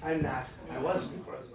I'm not. I was before I was an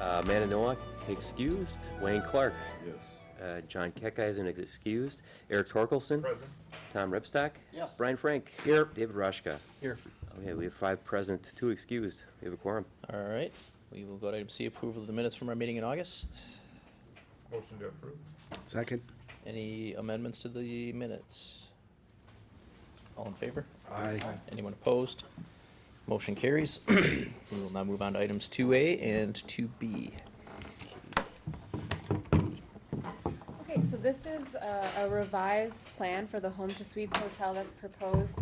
Amanda Nowak, excused. Wayne Clark. Yes. John Keckeisen is excused. Eric Torkelson. Present. Tom Ripstock. Yes. Brian Frank. Here. David Rashka. Here. Okay, we have 5 present, 2 excused. We have a quorum. All right, we will go to item C, approval of the minutes from our meeting in August. Motion to approve. Second. Any amendments to the minutes? All in favor? Aye. Anyone opposed? Motion carries. We will now move on to items 2A and 2B. Okay, so this is a revised plan for the Home to Suites Hotel that's proposed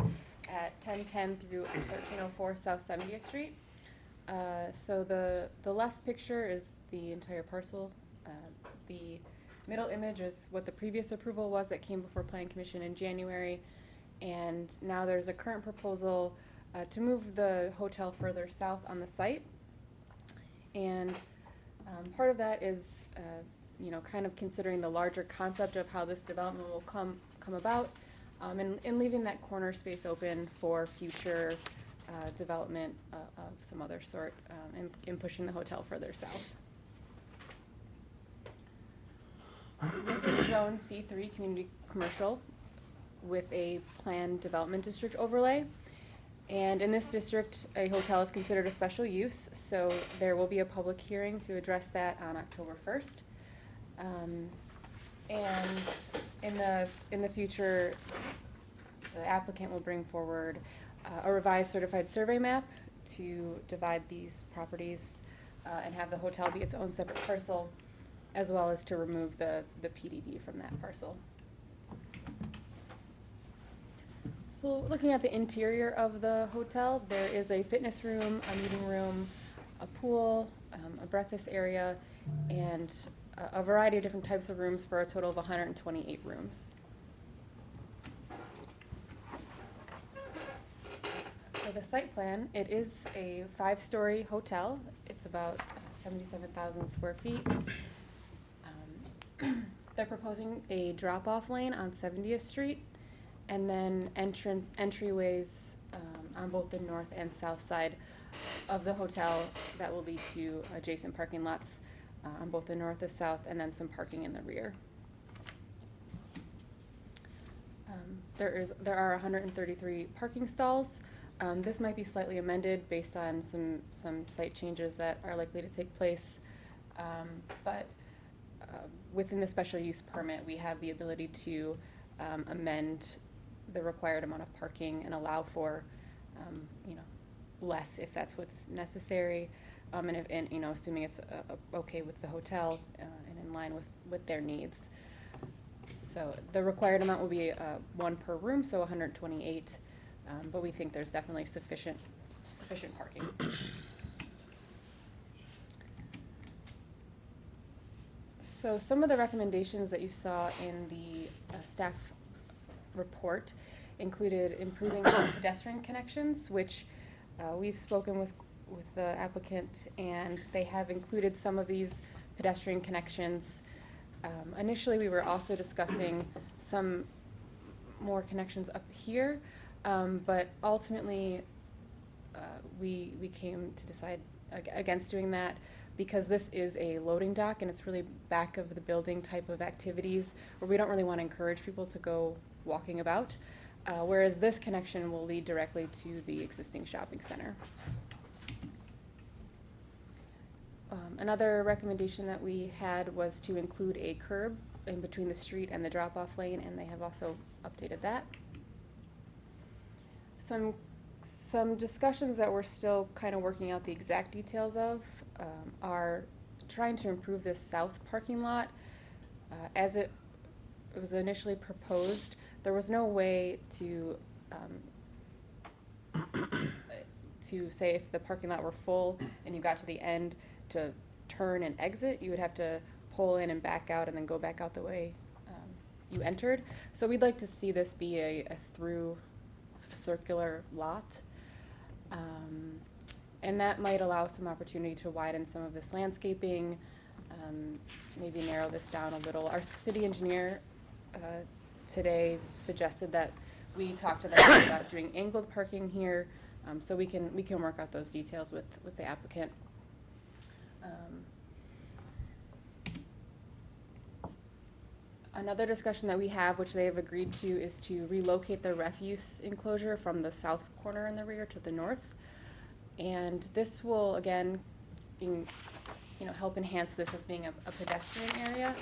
at 1010 through 1304 South 70th Street. So the left picture is the entire parcel. The middle image is what the previous approval was that came before Planning Commission in January. And now there's a current proposal to move the hotel further south on the site. And part of that is, kind of considering the larger concept of how this development will come about, and leaving that corner space open for future development of some other sort, and pushing the hotel further south. This is Zone C3 Community Commercial with a planned development district overlay. And in this district, a hotel is considered a special use, so there will be a public hearing to address that on October 1st. And in the future, the applicant will bring forward a revised certified survey map to divide these properties and have the hotel be its own separate parcel, as well as to remove the PDD from that parcel. So looking at the interior of the hotel, there is a fitness room, a meeting room, a pool, a breakfast area, and a variety of different types of rooms for a total of 128 rooms. For the site plan, it is a 5-story hotel. It's about 77,000 square feet. They're proposing a drop-off lane on 70th Street, and then entryways on both the north and south side of the hotel that will lead to adjacent parking lots on both the north and south, and then some parking in the rear. There are 133 parking stalls. This might be slightly amended based on some site changes that are likely to take place, but within the special use permit, we have the ability to amend the required amount of parking and allow for, less if that's what's necessary, and assuming it's okay with the hotel and in line with their needs. So the required amount will be 1 per room, so 128, but we think there's definitely sufficient parking. So some of the recommendations that you saw in the staff report included improving pedestrian connections, which we've spoken with the applicant, and they have included some of these pedestrian connections. Initially, we were also discussing some more connections up here, but ultimately we came to decide against doing that, because this is a loading dock and it's really back of the building type of activities where we don't really want to encourage people to go walking about, whereas this connection will lead directly to the existing shopping center. Another recommendation that we had was to include a curb in between the street and the drop-off lane, and they have also updated that. Some discussions that we're still kind of working out the exact details of are trying to improve this south parking lot. As it was initially proposed, there was no way to say if the parking lot were full and you got to the end to turn and exit, you would have to pull in and back out and then go back out the way you entered. So we'd like to see this be a through circular lot. And that might allow some opportunity to widen some of this landscaping, maybe narrow this down a little. Our city engineer today suggested that we talk to them about doing angled parking here, so we can work out those details with the applicant. Another discussion that we have, which they have agreed to, is to relocate the refuse enclosure from the south corner in the rear to the north. And this will, again, help enhance this as being a pedestrian area,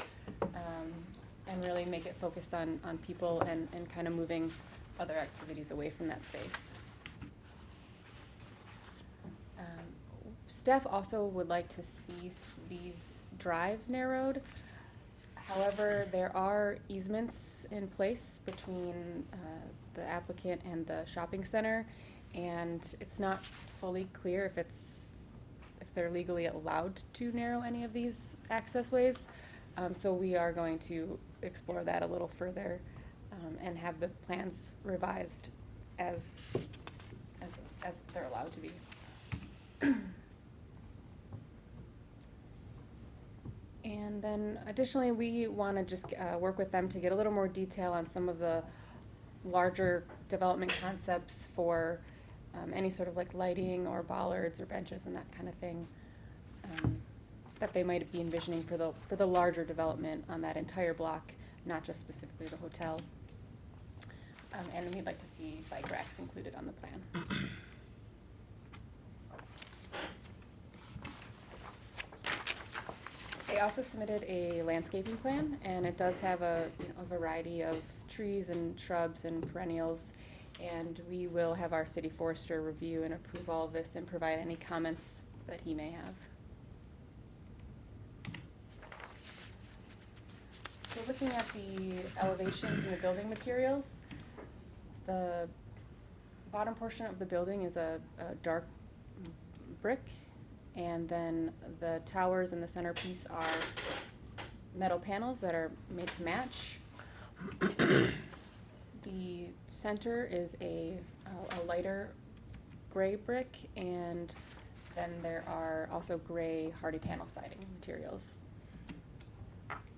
and really make it focused on people and kind of moving other activities away from that space. Staff also would like to see these drives narrowed. However, there are easements in place between the applicant and the shopping center, and it's not fully clear if they're legally allowed to narrow any of these access ways. So we are going to explore that a little further and have the plans revised as they're allowed to be. And then additionally, we want to just work with them to get a little more detail on some of the larger development concepts for any sort of like lighting or bollards or benches and that kind of thing that they might be envisioning for the larger development on that entire block, not just specifically the hotel. And we'd like to see bike racks included on the plan. They also submitted a landscaping plan, and it does have a variety of trees and shrubs and perennials, and we will have our city forester review and approve all of this and provide any comments that he may have. So looking at the elevations and the building materials, the bottom portion of the building is a dark brick, and then the towers and the centerpiece are metal panels that are made to match. The center is a lighter gray brick, and then there are also gray hardy panel siding materials.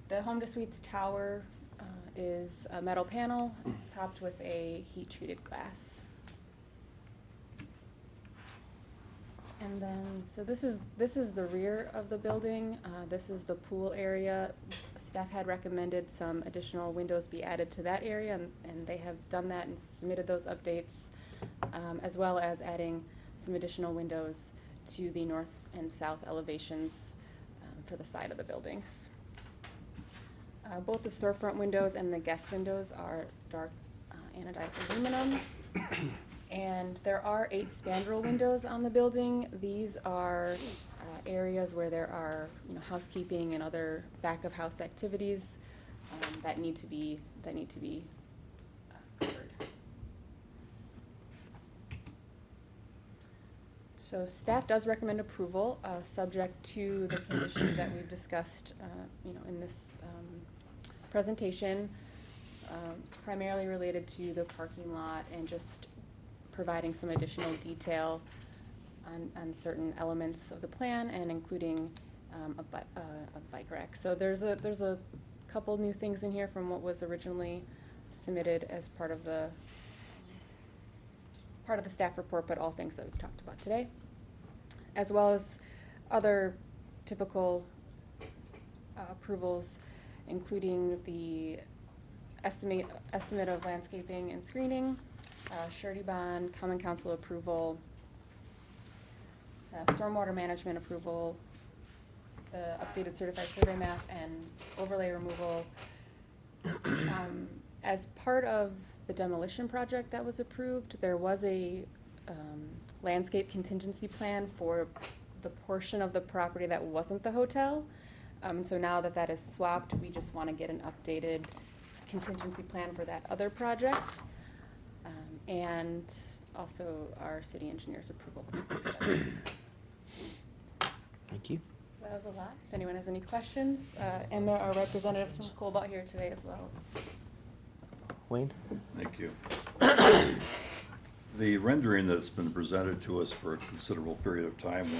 The Home to Suites tower is a metal panel topped with a heat-treated glass. And then, so this is the rear of the building. This is the pool area. Staff had recommended some additional windows be added to that area, and they have done that and submitted those updates, as well as adding some additional windows to the north and south elevations for the side of the buildings. Both the storefront windows and the guest windows are dark anodized aluminum. And there are 8 spandrel windows on the building. These are areas where there are housekeeping and other back of house activities that need to be covered. So staff does recommend approval, subject to the conditions that we've discussed in this presentation, primarily related to the parking lot and just providing some additional detail on certain elements of the plan, and including a bike rack. So there's a couple new things in here from what was originally submitted as part of the staff report, but all things that we've talked about today, as well as other typical approvals, including the estimate of landscaping and screening, surety bond, common council approval, stormwater management approval, the updated certified survey map, and overlay removal. As part of the demolition project that was approved, there was a landscape contingency plan for the portion of the property that wasn't the hotel. So now that is swapped, we just want to get an updated contingency plan for that other project. And also our city engineer's approval. Thank you. So that was a lot. If anyone has any questions, and there are representatives from Cobalt here today as well. Wayne? Thank you. The rendering that's been presented to us for a considerable period of time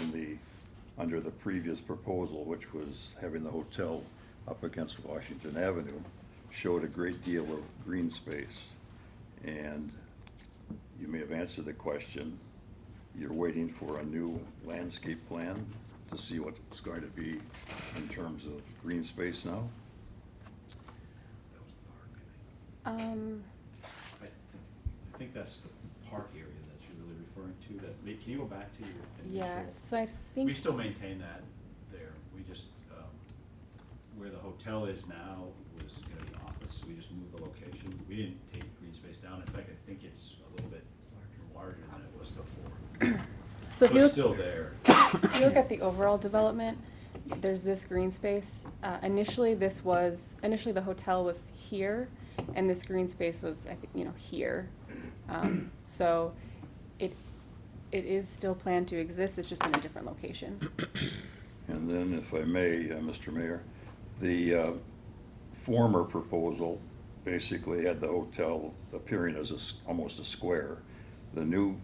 under the previous proposal, which was having the hotel up against Washington Avenue, showed a great deal of green space. And you may have answered the question. You're waiting for a new landscape plan to see what it's going to be in terms of green space now? I think that's the park area that you're really referring to, can you go back to your initial? Yeah, so I think. We still maintain that there, we just, where the hotel is now was gonna be office, so we just moved the location. We didn't take green space down, in fact, I think it's a little bit larger than it was before. So if you But look, still there. if you look at the overall development, there's this green space. Initially the hotel was here, and this green space was, I think, here. So it is still planned to exist, it's just in a different location. And then, if I may, Mr. Mayor, the former proposal basically had the hotel appearing as almost a square. The new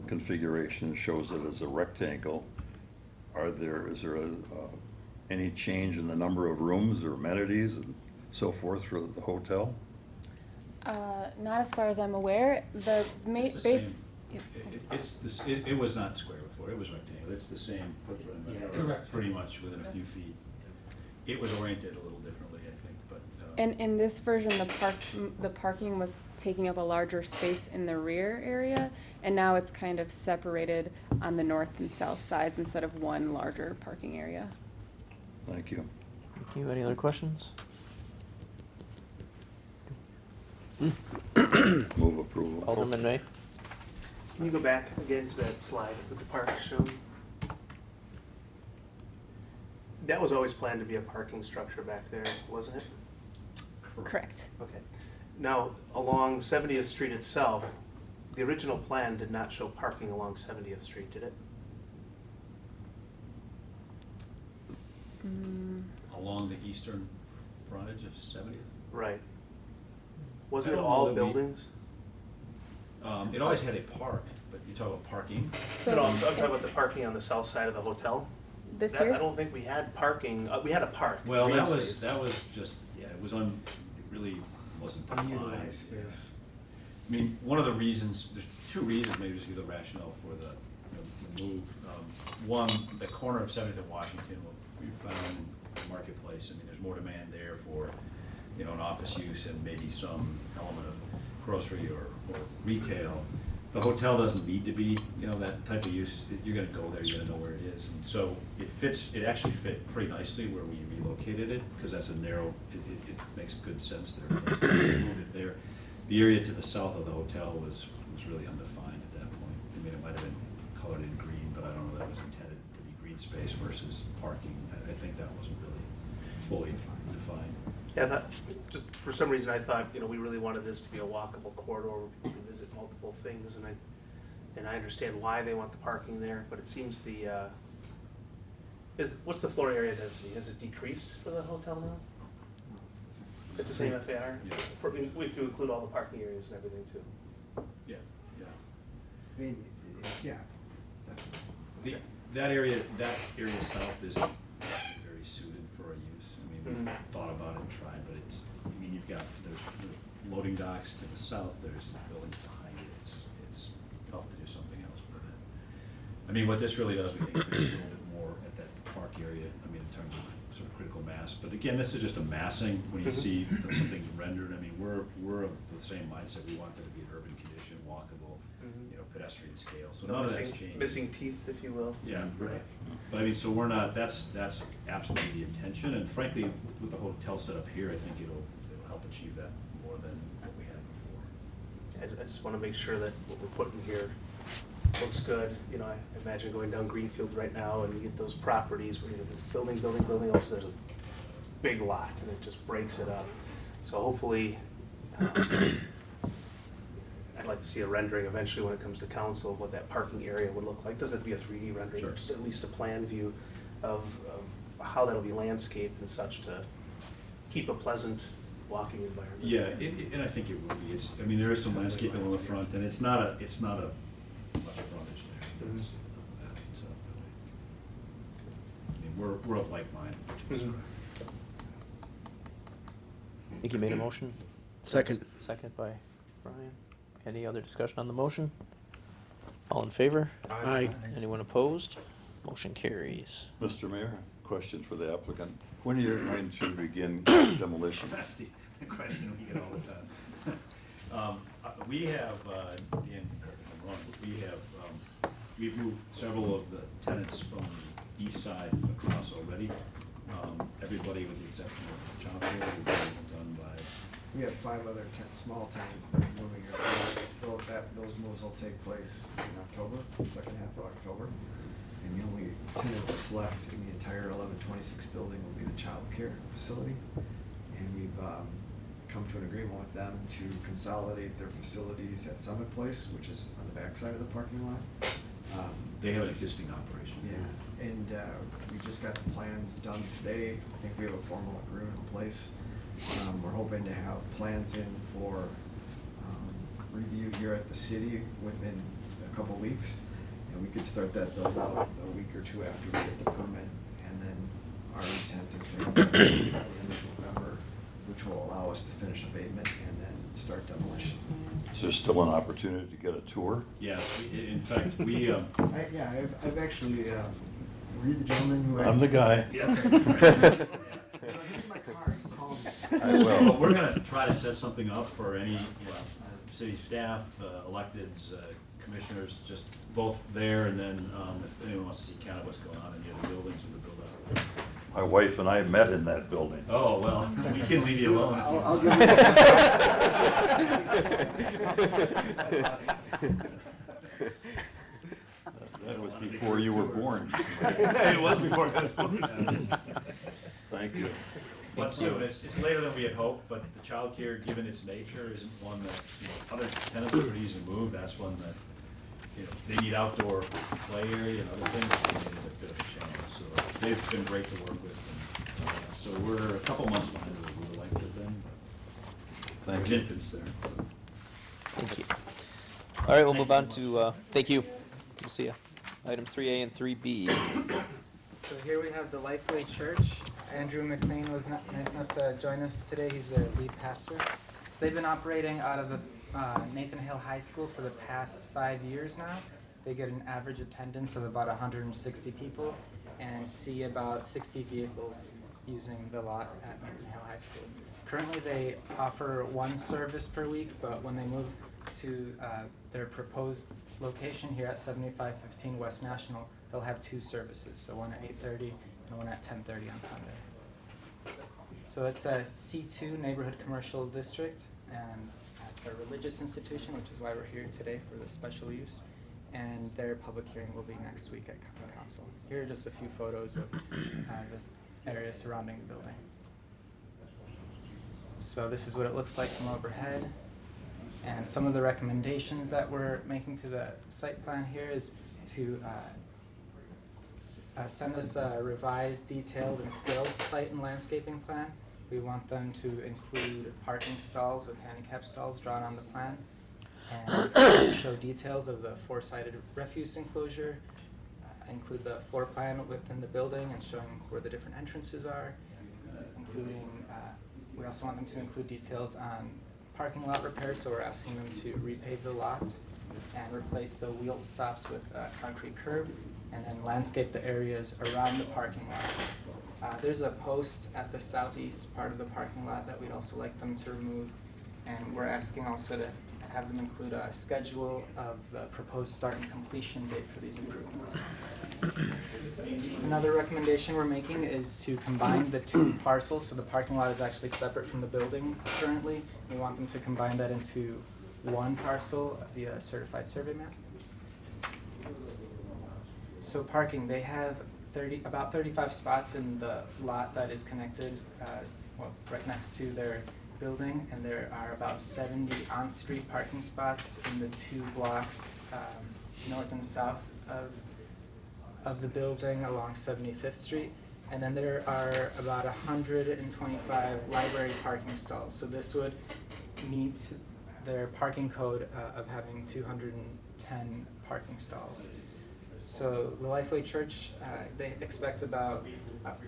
configuration shows it as a rectangle. Is there any change in the number of rooms or amenities and so forth for the hotel? Not as far as I'm aware. The It's the base. same. It was not square before, it was rectangle, it's the same footprint, but it's pretty much within a few feet. It was oriented a little differently, I think, but. And in this version, the parking was taking up a larger space in the rear area, and now it's kind of separated on the north and south sides instead of one larger parking area. Thank you. Thank you. Any other questions? Move approval. Alderman May? Can you go back again to that slide with the park shown? That was always planned to be a parking structure back there, wasn't it? Correct. Okay. Now, along 70th Street itself, the original plan did not show parking along 70th Street, did it? Along the eastern frontage of 70th? Right. Wasn't I it don't know all that we- buildings? It always had a park, but you talk about parking. No, I'm talking about the parking on the south side of the hotel. This That- here? I don't think we had parking, we had a park. Well, green that space. was just, yeah, it really wasn't defined. Unutilized space. I mean, one of the reasons, there's two reasons, maybe just give the rationale for the move. One, the corner of 70th and Washington, what we found in the marketplace, I mean, there's more demand there for, an office use and maybe some element of grocery or retail. The hotel doesn't need to be, that type of use. You're gonna go there, you're gonna know where it is. And so it actually fit pretty nicely where we relocated it, because that's a narrow, it makes good sense there. Moved it there. The area to the south of the hotel was really undefined at that point. I mean, it might have been colored in green, but I don't know that was intended to be green space versus parking. I think that wasn't really fully defined. Yeah, just for some reason I thought, we really wanted this to be a walkable corridor where people can visit multiple things, and I understand why they want the parking there, but it seems what's the floor area density? Has it decreased for the hotel now? It's the same FAR? Yeah. If you include all the parking areas and everything too. Yeah. I mean, yeah, definitely. That area south isn't very suited for a use. I mean, we've thought about it and tried, but there's loading docks to the south, there's buildings behind it. It's tough to do something else with it. I mean, what this really does, we think, is a little bit more at that park area, I mean, in terms of sort of critical mass. But again, this is just a massing. When you see something's rendered, I mean, we're of the same mindset. We want there to be an urban condition, walkable, pedestrian scale. So none of that's changed. Missing teeth, if you will. Yeah, right. But I mean, so we're not, that's absolutely the intention, and frankly, with the hotel set up here, I think it'll help achieve that more than what we had before. I just want to make sure that what we're putting here looks good. I imagine going down Greenfield right now and you get those properties where there's building, also there's a big lot and it just breaks it up. So hopefully, I'd like to see a rendering eventually when it comes to council of what that parking area would look like. Doesn't have to be a 3D rendering, Sure. but just at least a plan view of how that'll be landscaped and such to keep a pleasant walking environment. Yeah, and I think it will be. There is some landscaping on the front, and it's not a much frontage there. Mhm. So, I mean, we're of like mind. which is Mhm. great. I think you made a motion. Second. Second by Brian. Any other discussion on the motion? All in favor? Aye. Anyone opposed? Motion carries. Mr. Mayor, question for the applicant. When are you going to begin demolition? That's the question we get all the time. We have, Dan, correct me if I'm wrong, but we have, we've moved several of the tenants from the east side across already. Everybody with the exception of childcare, we've done by, We have 5 other small tenants that are moving across. Those moves will take place in October, the second half of October. And the only tenant that's left in the entire 1126 building will be the childcare facility. And we've come to an agreement with them to consolidate their facilities at Summit Place, which is on the backside of the parking lot. they have an existing operation. Yeah, and we just got the plans done today. I think we have a formal agreement in place. We're hoping to have plans in for review here at the city within a couple weeks. And we could start that build out a week or two after we get the permit. And then our intent is to have that by the end of November, which will allow us to finish abatement and then start demolition. Is there still an opportunity to get a tour? Yes, in fact, we, I've actually, were you the gentleman who? I'm the guy. Yeah. This is my card, call me. I will. well, we're gonna try to set something up for any, city staff, electeds, commissioners, just both there, and then, if anyone wants to see kind of what's going on in the other buildings of the build out. My wife and I met in that building. Oh, well, we can leave you alone. I'll give That was before you were born. It was before I was born. Thank you. But soon, it's later than we had hoped, but the childcare, given its nature, isn't one that, other tenants are pretty easy to move. That's one that, they need outdoor play area and other things, it's a bit of a challenge. So they've been great to work with. And, so we're a couple months behind where we would like to have been, but Thank there's you. infants there. Thank you. All right, we'll move on to, thank you. We'll see you. Items 3A and 3B. So here we have the Lifeway Church. Andrew McLean was nice enough to join us today. He's their lead pastor. So they've been operating out of the Nathan Hale High School for the past 5 years now. They get an average attendance of about 160 people and see about 60 vehicles using the lot at Nathan Hale High School. Currently they offer 1 service per week, but when they move to their proposed location here at 7515 West National, they'll have 2 services, so one at 8:30 and one at 10:30 on Sunday. So it's a C2 neighborhood commercial district, and it's a religious institution, which is why we're here today for the special use. And their public hearing will be next week at Common Council. Here are just a few photos of the area surrounding the building. So this is what it looks like from overhead. And some of the recommendations that we're making to the site plan here is to send us a revised, detailed, and scaled site and landscaping plan. We want them to include parking stalls with handicap stalls drawn on the plan, and show details of the 4-sided refuse enclosure, include the floor plan within the building and showing where the different entrances are, including, we also want them to include details on parking lot repairs, so we're asking them to repave the lot and replace the wheel stops with a concrete curb, and then landscape the areas around the parking lot. There's a post at the southeast part of the parking lot that we'd also like them to remove, and we're asking also to have them include a schedule of the proposed start and completion date for these improvements. Another recommendation we're making is to combine the 2 parcels, so the parking lot is actually separate from the building currently. We want them to combine that into 1 parcel via a certified survey map. So parking, they have about 35 spots in the lot that is connected, right next to their building, and there are about 70 on-street parking spots in the 2 blocks north and south of the building along 75th Street. And then there are about 125 library parking stalls. So this would meet their parking code of having 210 parking stalls. So the Lifeway Church, they expect about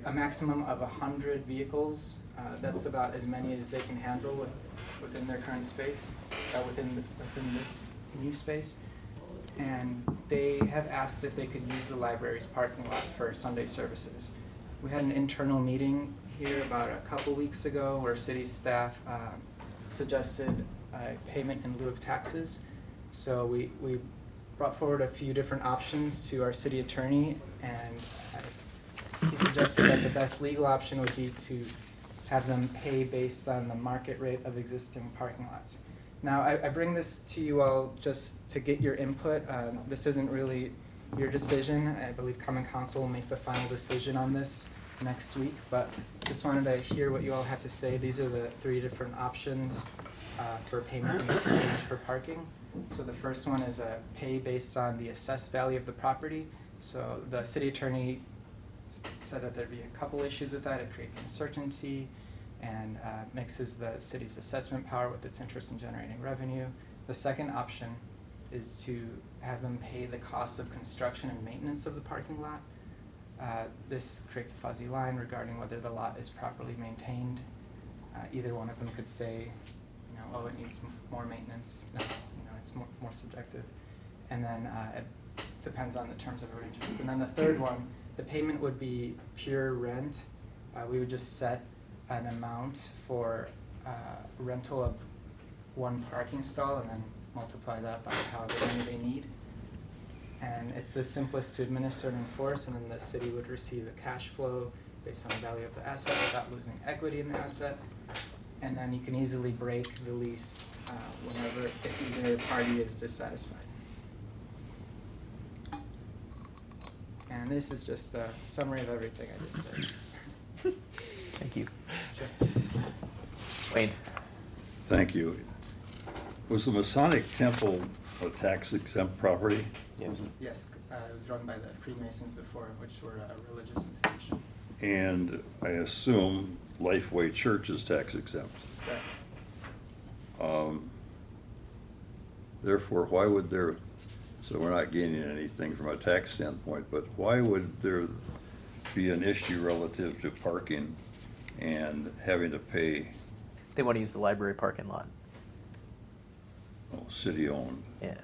a maximum of 100 vehicles. That's about as many as they can handle within their current space, within this new space. And they have asked if they could use the library's parking lot for Sunday services. We had an internal meeting here about a couple weeks ago where city staff suggested payment in lieu of taxes. So we brought forward a few different options to our city attorney, and he suggested that the best legal option would be to have them pay based on the market rate of existing parking lots. Now, I bring this to you all just to get your input. This isn't really your decision. I believe Common Council will make the final decision on this next week, but just wanted to hear what you all had to say. These are the 3 different options for payment in exchange for parking. So the first one is a pay based on the assessed value of the property. So the city attorney said that there'd be a couple issues with that. It creates uncertainty and mixes the city's assessment power with its interest in generating revenue. The second option is to have them pay the cost of construction and maintenance of the parking lot. This creates a fuzzy line regarding whether the lot is properly maintained. Either one of them could say, oh, it needs more maintenance. No, it's more subjective. And then it depends on the terms of arrangements. And then the third one, the payment would be pure rent. We would just set an amount for rental of 1 parking stall and then multiply that by however many they need. And it's the simplest to administer and enforce, and then the city would receive a cash flow based on the value of the asset without losing equity in the asset. And then you can easily break the lease whenever, if either party is dissatisfied. And this is just a summary of everything I just said. Thank you. Sure. Wayne? Thank you. Was the Masonic Temple a tax-exempt property? Yes. Yes, it was run by the Freemasons before, which were a religious institution. And I assume Lifeway Church is tax-exempt. Correct. Therefore, why would there, so we're not gaining anything from a tax standpoint, but why would there be an issue relative to parking and having to pay, They want to use the library parking lot. city-owned? Yeah.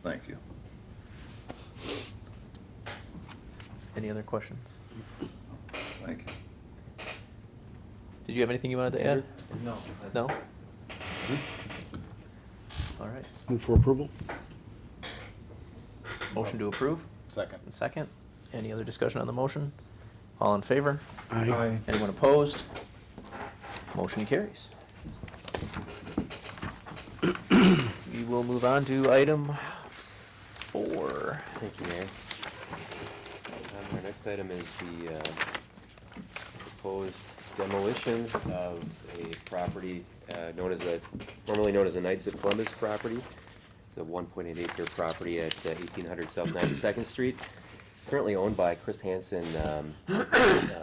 Thank you. Any other questions? Thank you. Did you have anything you wanted to add? No. No? All right. Move for approval? Motion to approve? Second. Second. Any other discussion on the motion? All in favor? Aye. Anyone opposed? Motion carries. We will move on to item 4. Thank you, Mayor. Our next item is the proposed demolition of a property formerly known as the Knights of Columbus property. It's a 1.8 acre property at 1800 South 92nd Street. It's currently owned by Chris Hansen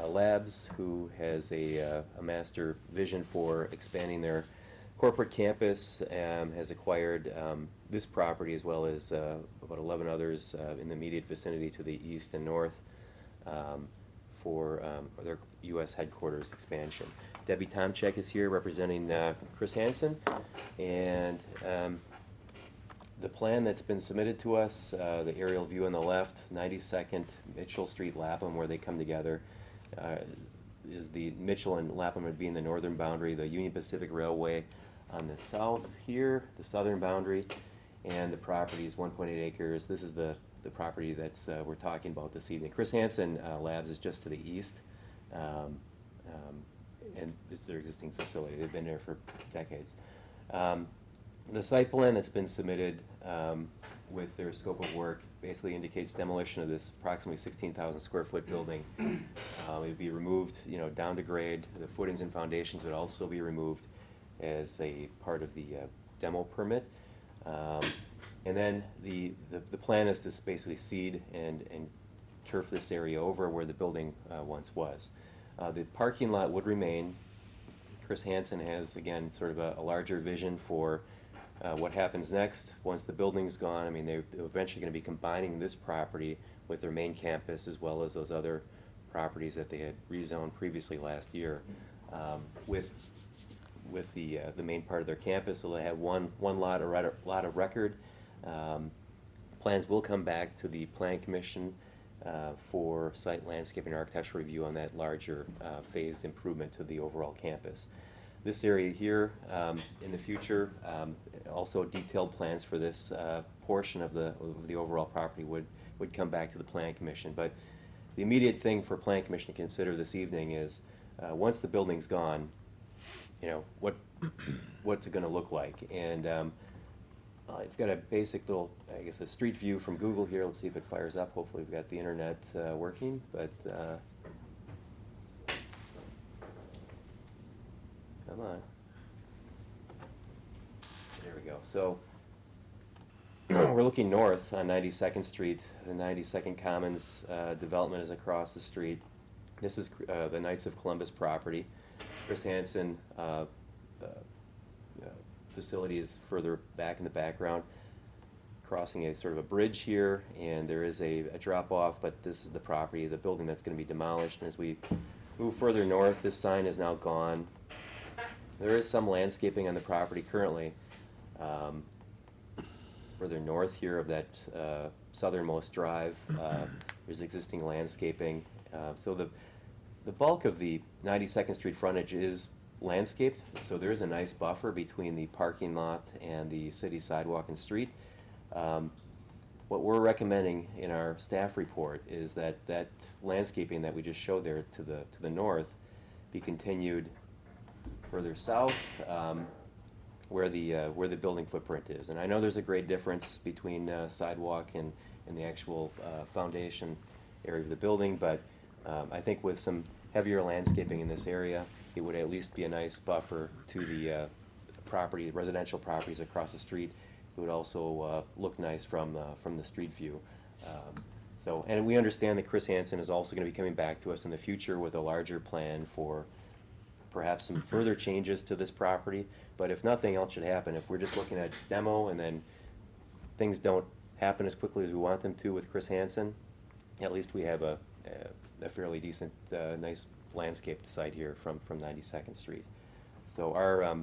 Labs, who has a master vision for expanding their corporate campus, has acquired this property as well as about 11 others in the immediate vicinity to the east and north for their U.S. headquarters expansion. Debbie Tomczyk is here representing Chris Hansen, and the plan that's been submitted to us, the aerial view on the left, 92nd Mitchell Street, Lapham, where they come together, is the Mitchell and Lapham would be in the northern boundary, the Union Pacific Railway on the south here, the southern boundary, and the property is 1.8 acres. This is the property that's we're talking about this evening. Chris Hansen Labs is just to the east, and it's their existing facility. They've been there for decades. The site plan that's been submitted with their scope of work basically indicates demolition of this approximately 16,000 square foot building. It would be removed, down to grade. The footings and foundations would also be removed as a part of the demo permit. And then the plan is to basically seed and turf this area over where the building once was. The parking lot would remain. Chris Hansen has, again, sort of a larger vision for what happens next once the building's gone. I mean, they're eventually going to be combining this property with their main campus as well as those other properties that they had rezoned previously last year. With the main part of their campus, so they have one lot of record. Plans will come back to the Plan Commission for site landscape and architectural review on that larger phased improvement to the overall campus. this area here, in the future, also detailed plans for this portion of the overall property would come back to the Plan Commission. But the immediate thing for Plan Commission to consider this evening is, once the building's gone, you know, what's it gonna look like? And I've got a basic little, I guess, a street view from Google here. Let's see if it fires up. Hopefully we've got the internet working, but come on. There we go. So we're looking north on 92nd Street. The 92nd Commons development is across the street. This is the Knights of Columbus property. Chris Hansen facility is further back in the background, crossing a sort of a bridge here, and there is a drop-off, but this is the property, the building that's going to be demolished. And as we move further north, this sign is now gone. There is some landscaping on the property currently. Further north here of that southernmost drive, there's existing landscaping. So the bulk of the 92nd Street frontage is landscaped, so there is a nice buffer between the parking lot and the city sidewalk and street. What we're recommending in our staff report is that landscaping that we just showed there to the north be continued further south, where the building footprint is. And I know there's a great difference between sidewalk and the actual foundation area of the building, but I think with some heavier landscaping in this area, it would at least be a nice buffer to the residential properties across the street. It would also look nice from the street view. And we understand that Chris Hansen is also going to be coming back to us in the future with a larger plan for perhaps some further changes to this property. But if nothing else should happen, if we're just looking at demo and then things don't happen as quickly as we want them to with Chris Hansen, at least we have a fairly decent, nice landscaped site here from 92nd Street. So our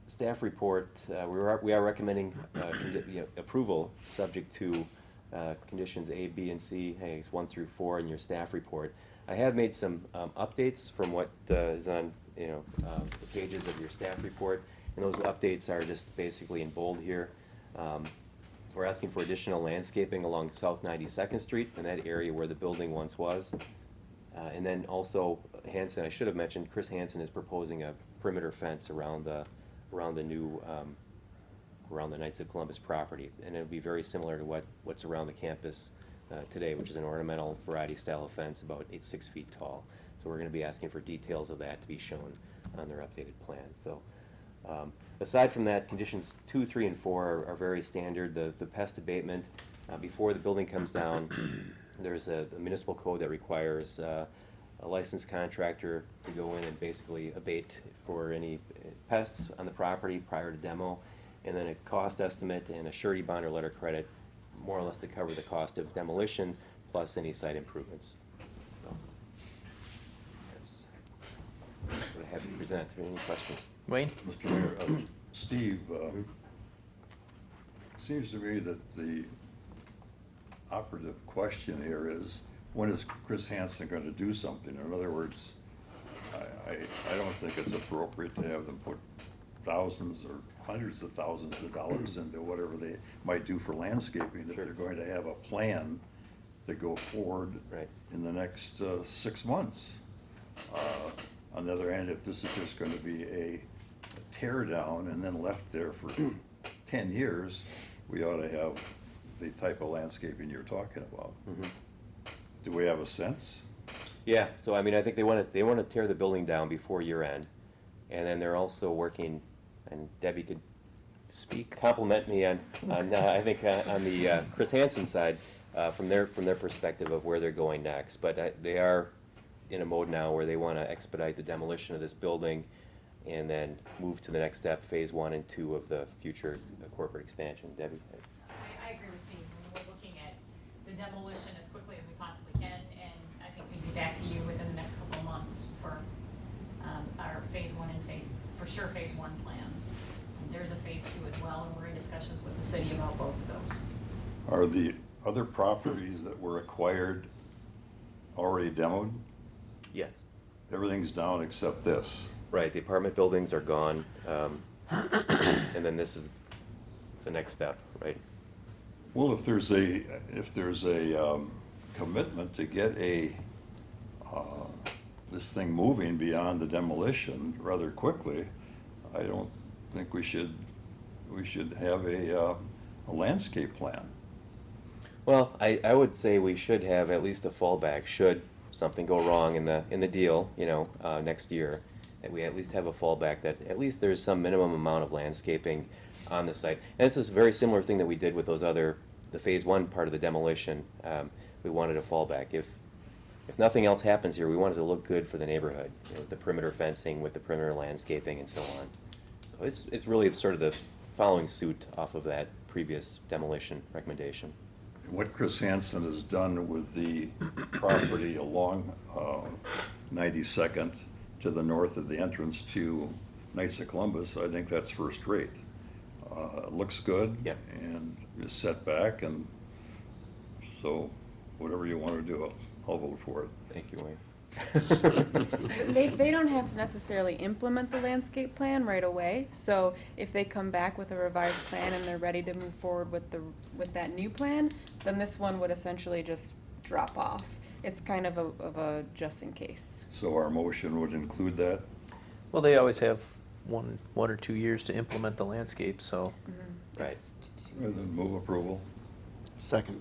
staff report, we are recommending approval subject to conditions A, B, and C, 1 through 4 in your staff report. I have made some updates from what is on the pages of your staff report, and those updates are just basically in bold here. We're asking for additional landscaping along South 92nd Street in that area where the building once was. And then also Hansen, I should have mentioned, Chris Hansen is proposing a perimeter fence around the new around the Knights of Columbus property, and it'll be very similar to what's around the campus today, which is an ornamental variety style of fence about 6 feet tall. So we're going to be asking for details of that to be shown on their updated plan. So aside from that, conditions 2, 3, and 4 are very standard. The pest abatement, before the building comes down, there's a municipal code that requires a licensed contractor to go in and basically abate for any pests on the property prior to demo, and then a cost estimate and a surety bond or letter credit, more or less to cover the cost of demolition plus any site improvements. So that's what I have to present. Are there any questions? Wayne? Mr. Mayor, Steve, it seems to me that the operative question here is, when is Chris Hansen going to do something? In other words, I don't think it's appropriate to have them put thousands or hundreds of thousands of dollars into whatever they might do for landscaping if they're going to have a plan to go forward in the next 6 months. On the other hand, if this is just going to be a tear down and then left there for 10 years, we ought to have the type of landscaping you're talking about. Mm-hmm. Do we have a sense? Yeah, so I mean, I think they want to tear the building down before year end, and then they're also working, and Debbie could compliment me on I think on the Chris Hansen side from their perspective of where they're going next. But they are in a mode now where they want to expedite the demolition of this building and then move to the next step, phase 1 and 2 of the future corporate expansion. Debbie? I agree with Steve. We're looking at the demolition as quickly as we possibly can, and I think we'd be back to you within the next couple of months for our phase 1 and phase 1 plans. And there's a phase 2 as well, and we're in discussions with the city about both of those. Are the other properties that were acquired already demoed? Yes. Everything's down except this. Right, the apartment buildings are gone, and then this is the next step, right? Well, if there's a commitment to get this thing moving beyond the demolition rather quickly, I don't think we should have a landscape plan. Well, I would say we should have at least a fallback, should something go wrong in the deal, next year. That we at least have a fallback, that at least there's some minimum amount of landscaping on the site. And this is a very similar thing that we did with the phase one part of the demolition. We wanted a fallback. If nothing else happens here, we wanted to look good for the neighborhood, with the perimeter fencing, with the perimeter landscaping and so on. So it's really sort of the following suit off of that previous demolition recommendation. What Chris Hansen has done with the property along 92nd to the north of the entrance to Knights of Columbus, I think that's first rate. It looks good. Yeah. And is set back, and so whatever you want to do, I'll vote for it. Thank you, Wayne. They don't have to necessarily implement the landscape plan right away, so if they come back with a revised plan and they're ready to move forward with that new plan, then this one would essentially just drop off. It's kind of a just in case. So our motion would include that? Well, they always have one or 2 years to implement the landscape, so. Right. It's- Then move approval. Second.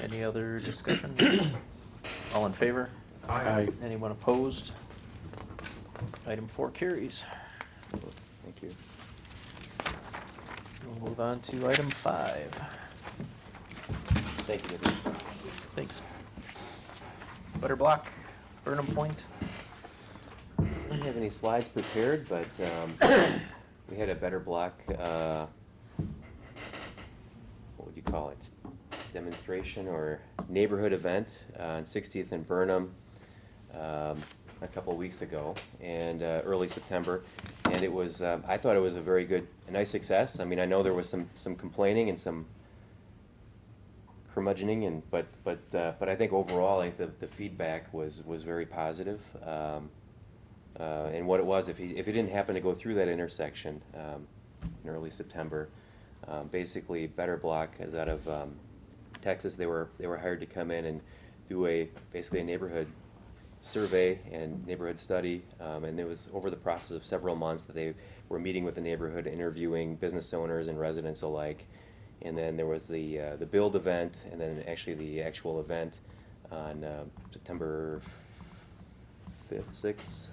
Any other discussion? All in favor? Aye. Anyone opposed? Item 4 carries. Thank you. We'll move on to item 5. Thank you, Nikki. Thanks. Butter Block, Burnham Point. I don't have any slides prepared, but we had a Better Block, what would you call it? Demonstration or neighborhood event on 60th and Burnham a couple weeks ago, and early September. And it was, I thought it was a nice success. I mean, I know there was some complaining and some curmudgeoning, but I think overall, I think the feedback was very positive. And what it was, if he didn't happen to go through that intersection in early September, basically Better Block is out of Texas. They were hired to come in and do basically a neighborhood survey and neighborhood study, and it was over the process of several months that they were meeting with the neighborhood, interviewing business owners and residents alike. And then there was the build event, and then actually the actual event on September 5th,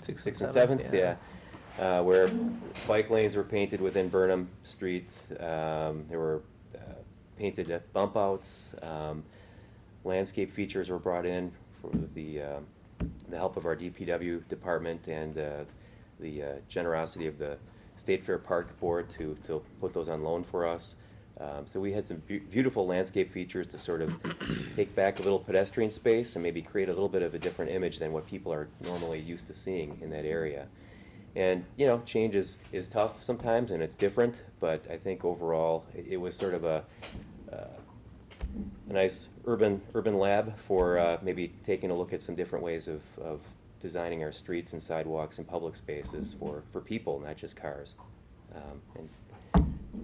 6th and 7th, yeah. Where bike lanes were painted within Burnham Street. There were painted bump outs. Landscape features were brought in for the help of our DPW department and the generosity of the State Fair Park Board to put those on loan for us. So we had some beautiful landscape features to sort of take back a little pedestrian space and maybe create a little bit of a different image than what people are normally used to seeing in that area. And, change is tough sometimes, and it's different, but I think overall it was sort of a nice urban lab for maybe taking a look at some different ways of designing our streets and sidewalks and public spaces for people, not just cars. And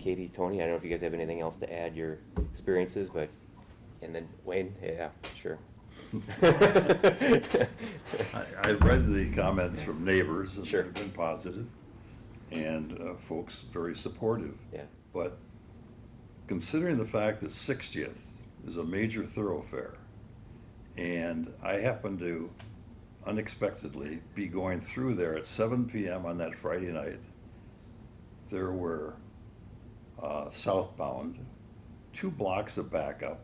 Katie, Tony, I don't know if you guys have anything else to add, your experiences, and then Wayne, yeah, sure. I've read the comments from neighbors, and Sure. they've been positive, and folks very supportive. Yeah. But considering the fact that 60th is a major thoroughfare, and I happen to unexpectedly be going through there at 7 p.m. on that Friday night, there were southbound, 2 blocks of backup,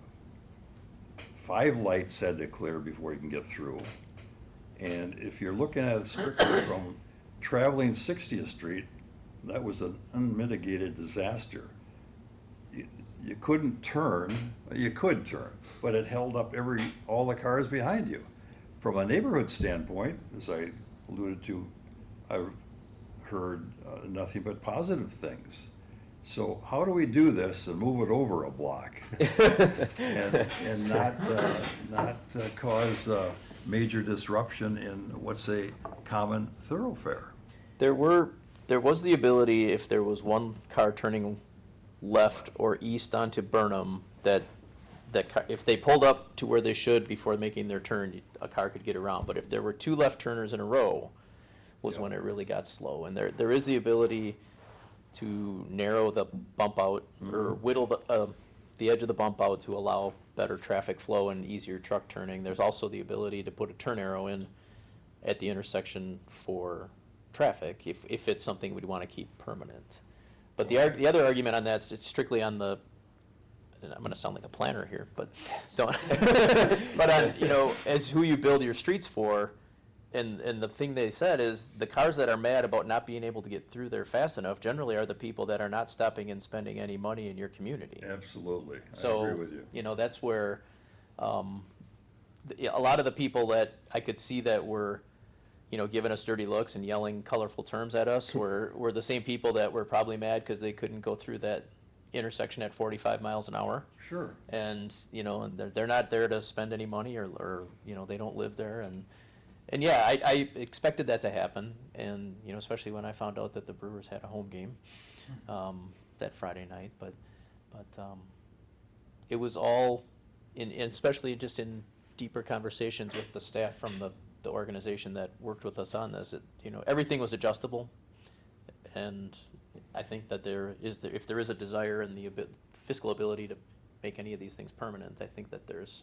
5 lights had to clear before you can get through. And if you're looking at it strictly from traveling 60th Street, that was an unmitigated disaster. You couldn't turn, you could turn, but it held up all the cars behind you. From a neighborhood standpoint, as I alluded to, I've heard nothing but positive things. So how do we do this and move it over a block and not cause major disruption in what's a common thoroughfare. There was the ability, if there was one car turning left or east onto Burnham, if they pulled up to where they should before making their turn, a car could get around. But if there were two left turners in a row, was when it really got slow. And there is the ability to narrow the bump out or whittle the edge of the bump out to allow better traffic flow and easier truck turning. There's also the ability to put a turn arrow in at the intersection for traffic if it's something we'd want to keep permanent. But the other argument on that is just strictly on the, and I'm going to sound like a planner here, but don't. But on, as who you build your streets for, and the thing they said is the cars that are mad about not being able to get through there fast enough generally are the people that are not stopping and spending any money in your community. Absolutely, I So, agree with you. That's where a lot of the people that I could see that were, giving us dirty looks and yelling colorful terms at us were the same people that were probably mad because they couldn't go through that intersection at 45 miles an hour. Sure. And, they're not there to spend any money or they don't live there. And yeah, I expected that to happen. And, especially when I found out that the Brewers had a home game that Friday night. But it was all, and especially just in deeper conversations with the staff from the organization that worked with us on this, everything was adjustable. And I think that if there is a desire and the fiscal ability to make any of these things permanent, I think that there's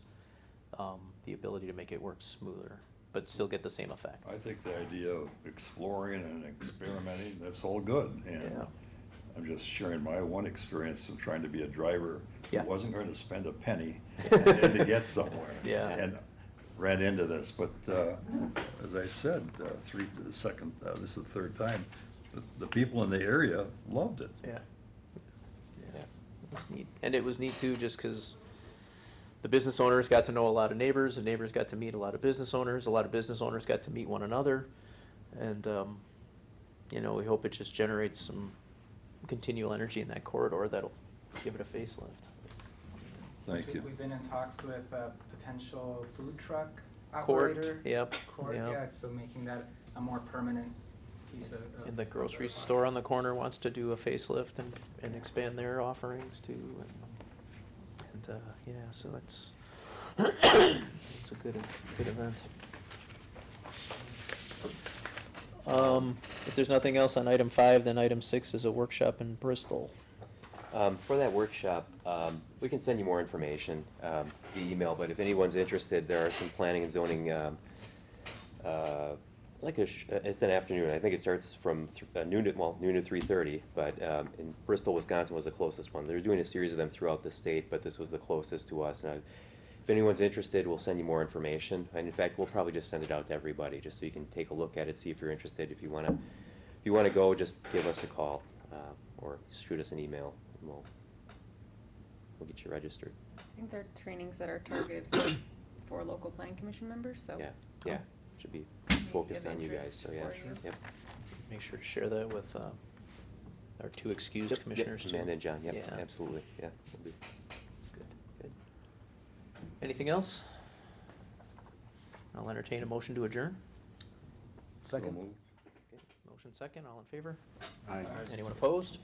the ability to make it work smoother, but still get the same effect. I think the idea of exploring and experimenting, that's all good. And Yeah. I'm just sharing my one experience of trying to be a driver Yeah. who wasn't going to spend a penny to get somewhere. Yeah. And ran into this, but as I said, this is the third time, the people in the area loved it. Yeah. Yeah. It was neat. And it was neat too, just because the business owners got to know a lot of neighbors, the neighbors got to meet a lot of business owners, a lot of business owners got to meet one another. And, we hope it just generates some continual energy in that corridor that'll give it a facelift. Thank you. We've been in talks with a potential food truck Court, operator. yep, Court, yep. yeah, so making that a more permanent piece of. And the grocery store on the corner wants to do a facelift and expand their offerings too. And yeah, so it's a good event. If there's nothing else on item 5, then item 6 is a workshop in Bristol. For that workshop, we can send you more information via email, but if anyone's interested, there are some planning and zoning, it's an afternoon. I think it starts from noon to 3:30, but in Bristol, Wisconsin was the closest one. They're doing a series of them throughout the state, but this was the closest to us. And if anyone's interested, we'll send you more information. And in fact, we'll probably just send it out to everybody, just so you can take a look at it, see if you're interested. If you want to go, just give us a call or shoot us an email. We'll get you registered. I think they're trainings that are targeted for local plan commission members, so. Yeah, should be focused on you guys, so yeah. interest for you. Yep. Make sure to share that with our 2 excused Yep, commissioners yep, too. Amanda and John, yep, Yeah. absolutely, yeah. We'll do. Good. Anything else? I'll entertain a motion to adjourn. So moved. Motion second, all in favor? Aye. Anyone opposed?